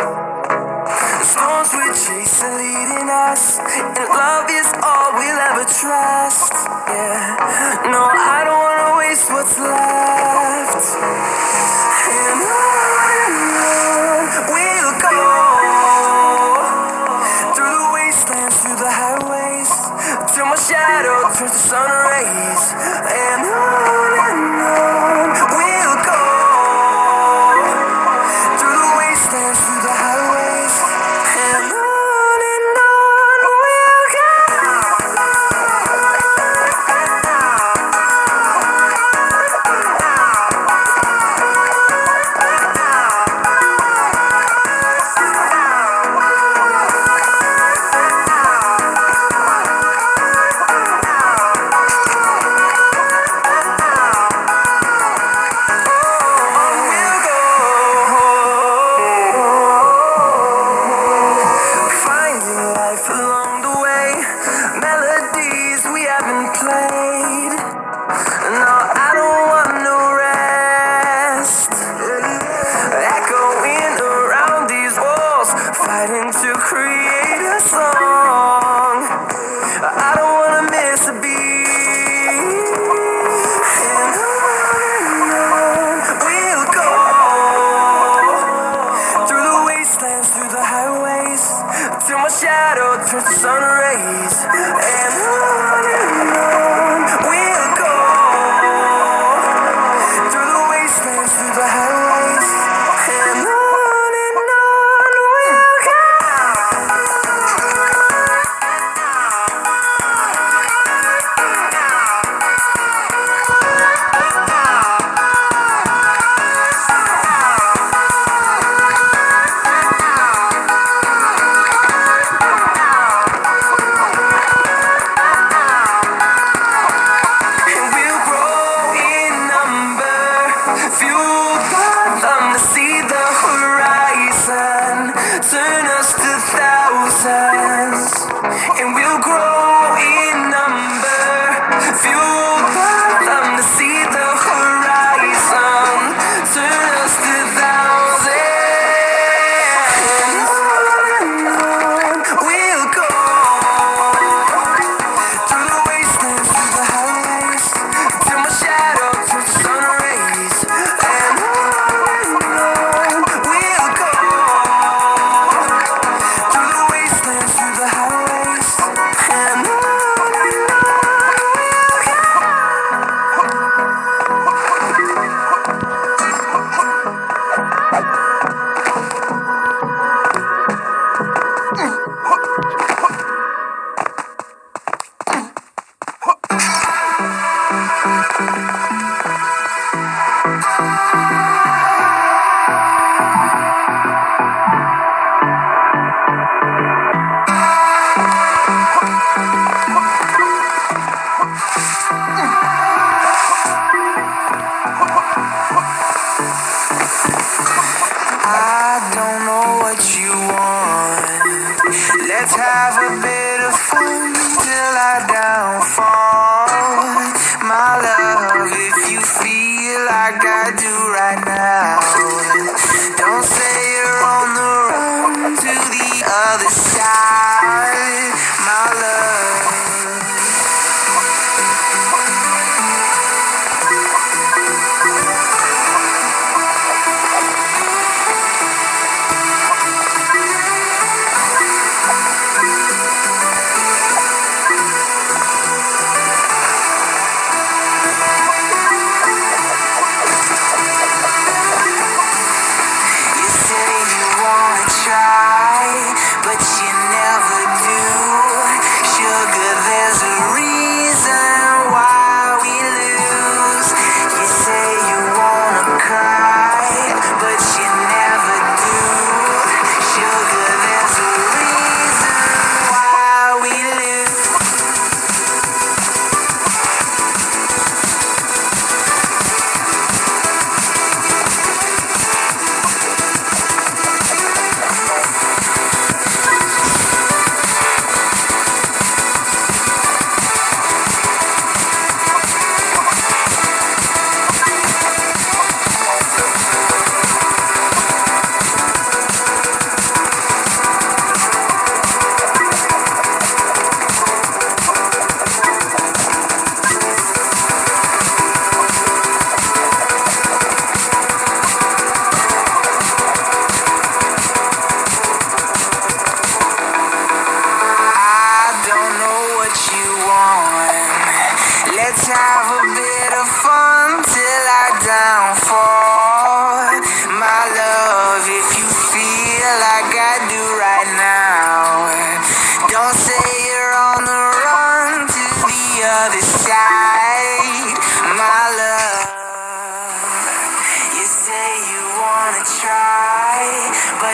The storms we chase are leading us, and love is all we'll ever trust. Yeah, no, I don't wanna waste what's left. And on we'll go, through the wastelands, through the highways, till my shadow turns to sun rays. And on we'll go, through the wastelands, through the highways, and on we'll go. Finding life along the way, melodies we haven't played. No, I don't want no rest. Echoing around these walls, fighting to create a song. I don't wanna miss a beat. And on we'll go, through the wastelands, through the highways, till my shadow turns to sun rays. And on we'll go, through the wastelands, through the highways, and on we'll go. And we'll grow in number, fueled by them to see the horizon, turn us to thousands. And we'll grow in number, fueled by them to see the horizon, turn us to thousands. We'll go, through the wastelands, through the highways, till my shadow turns to sun rays. And on we'll go, through the wastelands, through the highways, and on we'll go. I don't know what you want. Let's have a bit of fun till I downfall. My love, if you feel like I do right now, don't say you're on the run to the other side. My love.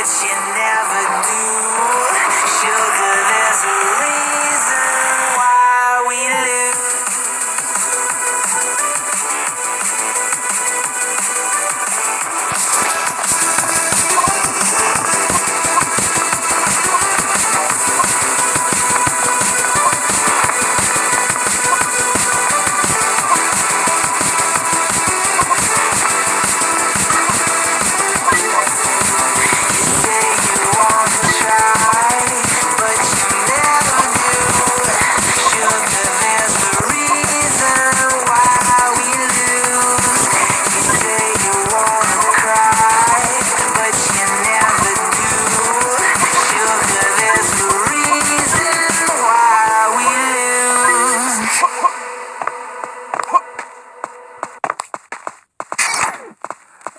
but you never do. Sugar, there's a reason why we lose.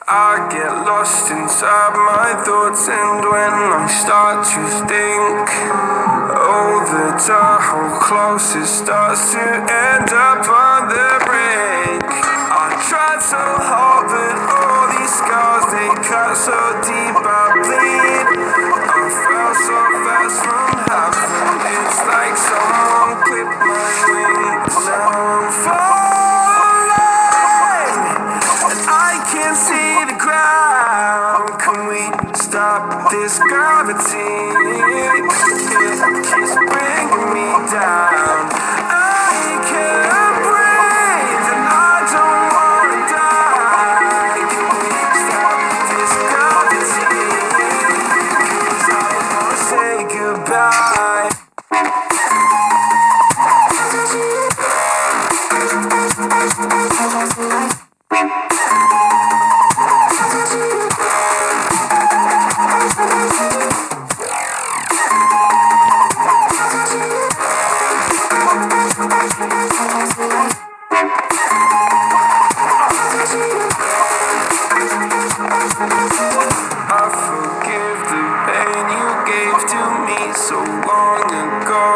I get lost inside my thoughts, and when I start to think, oh, the Tahoe closest starts to end up on the brink. I tried so hard, but all these scars, they cut so deep, I bleed. I fell so fast from heaven, it's like someone clipped my wings. Now I'm falling, I can't see the ground. Can we stop this gravity? It keeps bringing me down. I can't breathe and I don't wanna die. Can we stop this gravity? 'Cause I wanna say goodbye. I forgive the pain you gave to me so long ago.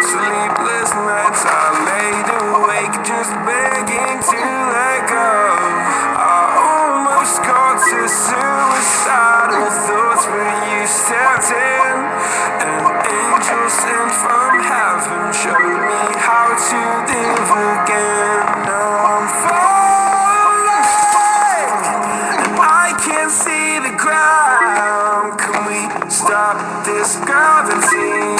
Sleepless nights I laid awake just begging to let go. I almost got to suicidal thoughts, but you stepped in. An angel sent from heaven showed me how to live again. Now I'm falling, I can't see the ground. Can we stop this gravity?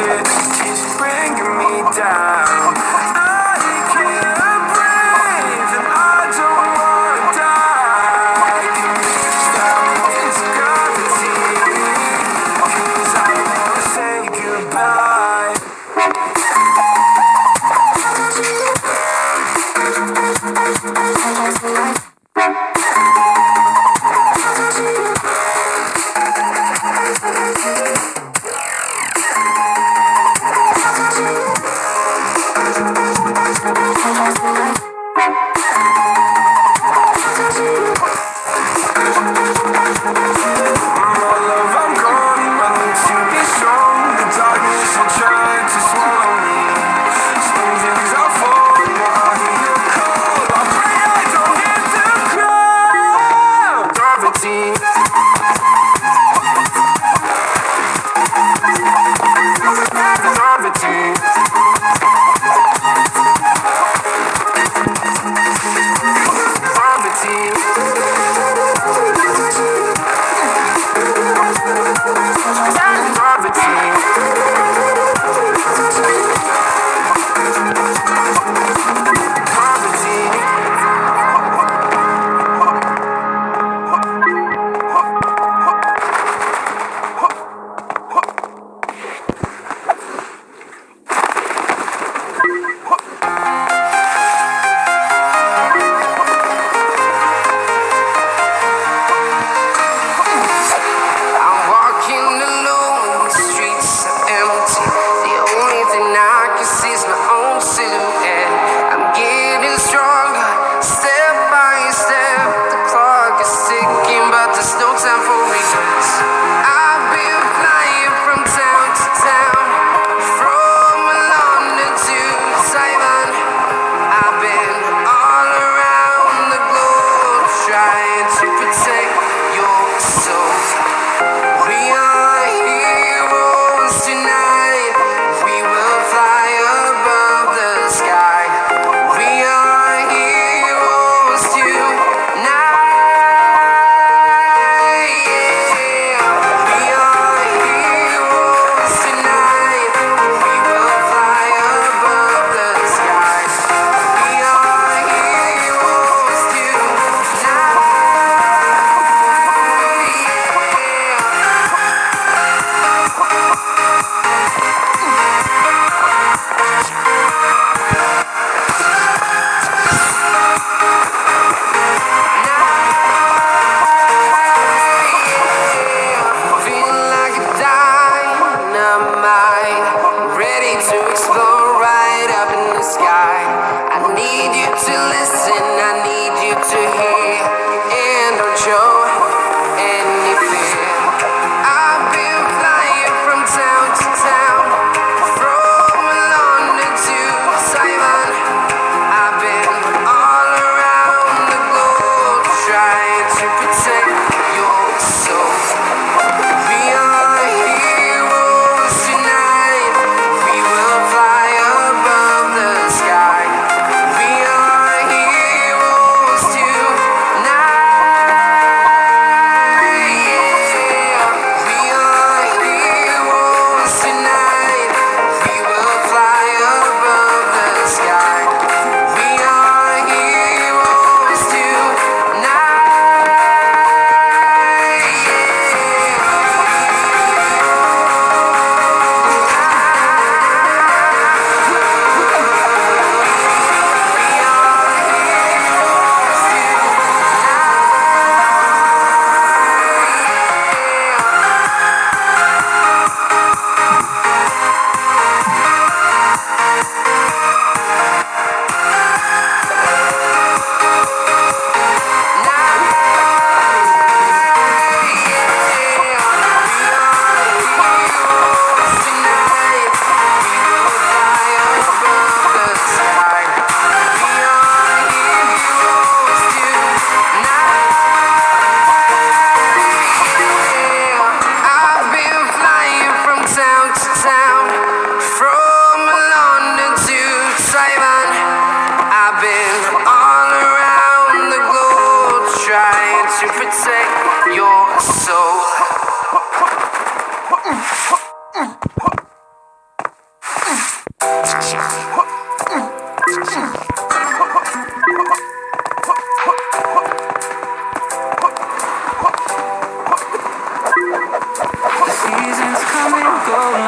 It keeps bringing me down. I can't breathe and I don't wanna die. Can we stop this gravity? 'Cause I wanna say goodbye.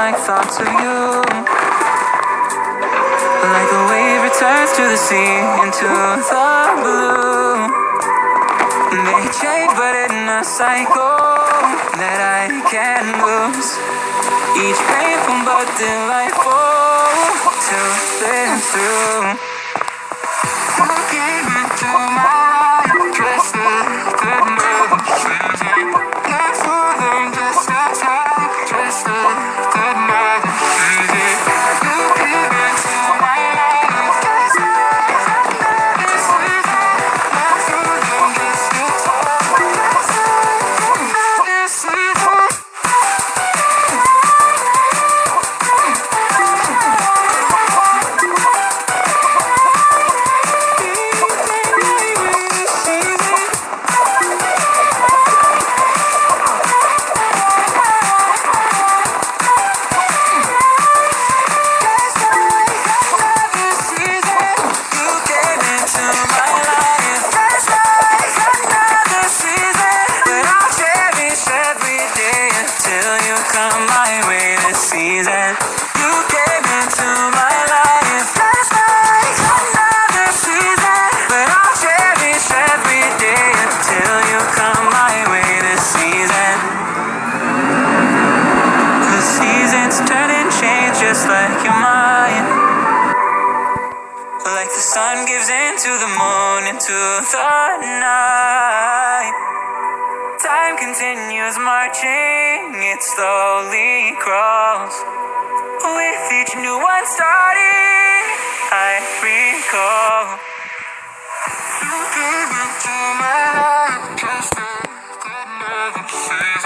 like thoughts of you. Like a wave returns to the sea, into the blue. They change but in a cycle that I can't lose. Each painful but delightful to live through. You came into my life, just like another season. Not for them, just a time, just like another season. You came into my life, just like another season. Not for them, just a time, just like another season. Season. You came into my life just like another season, but I'll cherish every day until you come my way this season. The seasons turn and change just like your mind. Like the sun gives into the moon, into the night. Time continues marching, it slowly crawls. With each new one starting, I recall. You came into my life just like another season.